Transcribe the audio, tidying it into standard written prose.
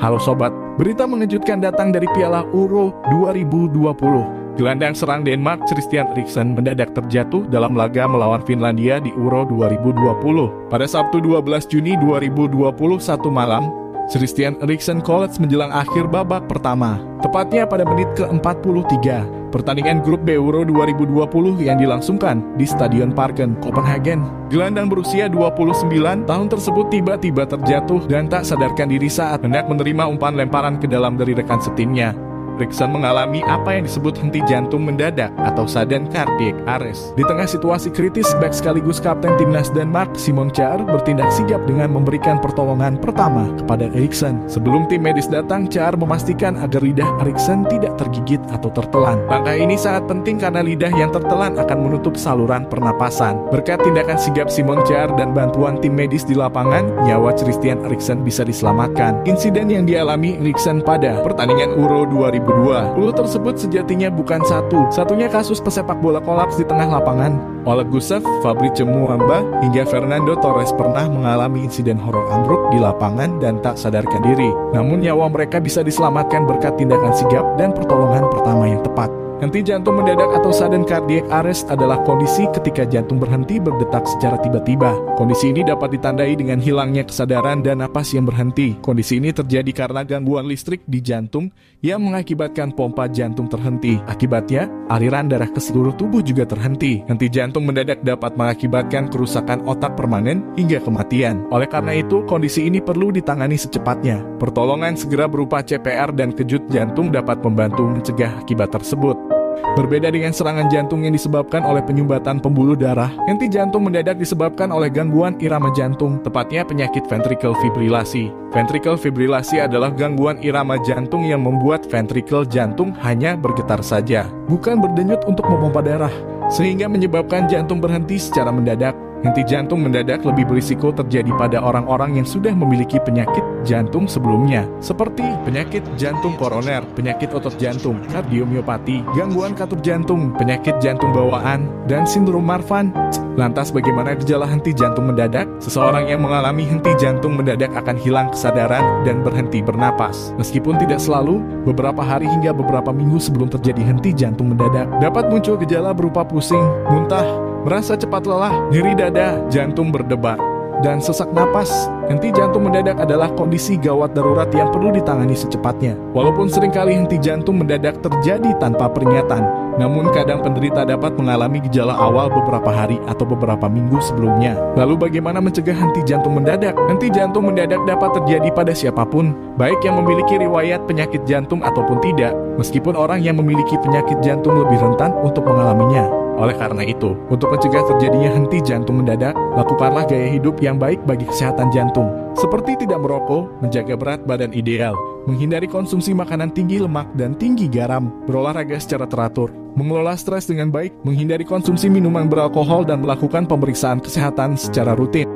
Halo sobat, berita mengejutkan datang dari Piala Euro 2020. Gelandang serang Denmark Christian Eriksen mendadak terjatuh dalam laga melawan Finlandia di Euro 2020. Pada Sabtu 12 Juni 2021 malam, Christian Eriksen collapse menjelang akhir babak pertama, tepatnya pada menit ke-43. Pertandingan grup B Euro 2020 yang dilangsungkan di Stadion Parken, Copenhagen. Gelandang berusia 29 tahun tersebut tiba-tiba terjatuh dan tak sadarkan diri saat hendak menerima umpan lemparan ke dalam dari rekan setimnya. Eriksen mengalami apa yang disebut henti jantung mendadak atau sudden cardiac arrest. Di tengah situasi kritis, bek sekaligus kapten timnas Denmark Simon Kjær bertindak sigap dengan memberikan pertolongan pertama kepada Eriksen. Sebelum tim medis datang, Kjær memastikan agar lidah Eriksen tidak tergigit atau tertelan. Langkah ini sangat penting karena lidah yang tertelan akan menutup saluran pernapasan. Berkat tindakan sigap Simon Kjær dan bantuan tim medis di lapangan, nyawa Christian Eriksen bisa diselamatkan. Insiden yang dialami Eriksen pada pertandingan Euro 2020 tersebut sejatinya bukan satunya kasus pesepak bola kolaps di tengah lapangan. Oleg Gusev, Fabrice Muamba, hingga Fernando Torres pernah mengalami insiden horor ambruk di lapangan dan tak sadarkan diri. Namun nyawa mereka bisa diselamatkan berkat tindakan sigap dan pertolongan pertama yang tepat. Henti jantung mendadak atau sudden cardiac arrest adalah kondisi ketika jantung berhenti berdetak secara tiba-tiba. Kondisi ini dapat ditandai dengan hilangnya kesadaran dan napas yang berhenti. Kondisi ini terjadi karena gangguan listrik di jantung yang mengakibatkan pompa jantung terhenti. Akibatnya, aliran darah ke seluruh tubuh juga terhenti. Henti jantung mendadak dapat mengakibatkan kerusakan otak permanen hingga kematian. Oleh karena itu, kondisi ini perlu ditangani secepatnya. Pertolongan segera berupa CPR dan kejut jantung dapat membantu mencegah akibat tersebut. Berbeda dengan serangan jantung yang disebabkan oleh penyumbatan pembuluh darah, henti jantung mendadak disebabkan oleh gangguan irama jantung, tepatnya penyakit ventricle fibrilasi. Ventricle fibrilasi adalah gangguan irama jantung yang membuat ventricle jantung hanya bergetar saja, bukan berdenyut untuk memompa darah, sehingga menyebabkan jantung berhenti secara mendadak. Henti jantung mendadak lebih berisiko terjadi pada orang-orang yang sudah memiliki penyakit jantung sebelumnya, seperti penyakit jantung koroner, penyakit otot jantung, kardiomiopati, gangguan katup jantung, penyakit jantung bawaan, dan sindrom Marfan. Lantas bagaimana gejala henti jantung mendadak? Seseorang yang mengalami henti jantung mendadak akan hilang kesadaran dan berhenti bernapas. Meskipun tidak selalu, beberapa hari hingga beberapa minggu sebelum terjadi henti jantung mendadak, dapat muncul gejala berupa pusing, muntah, merasa cepat lelah, nyeri dada, jantung berdebar, dan sesak napas. Henti jantung mendadak adalah kondisi gawat darurat yang perlu ditangani secepatnya. Walaupun seringkali henti jantung mendadak terjadi tanpa peringatan, namun kadang penderita dapat mengalami gejala awal beberapa hari atau beberapa minggu sebelumnya. Lalu bagaimana mencegah henti jantung mendadak? Henti jantung mendadak dapat terjadi pada siapapun, baik yang memiliki riwayat penyakit jantung ataupun tidak, meskipun orang yang memiliki penyakit jantung lebih rentan untuk mengalaminya. Oleh karena itu, untuk mencegah terjadinya henti jantung mendadak, lakukanlah gaya hidup yang baik bagi kesehatan jantung, seperti tidak merokok, menjaga berat badan ideal, menghindari konsumsi makanan tinggi lemak dan tinggi garam, berolahraga secara teratur, mengelola stres dengan baik, menghindari konsumsi minuman beralkohol dan melakukan pemeriksaan kesehatan secara rutin.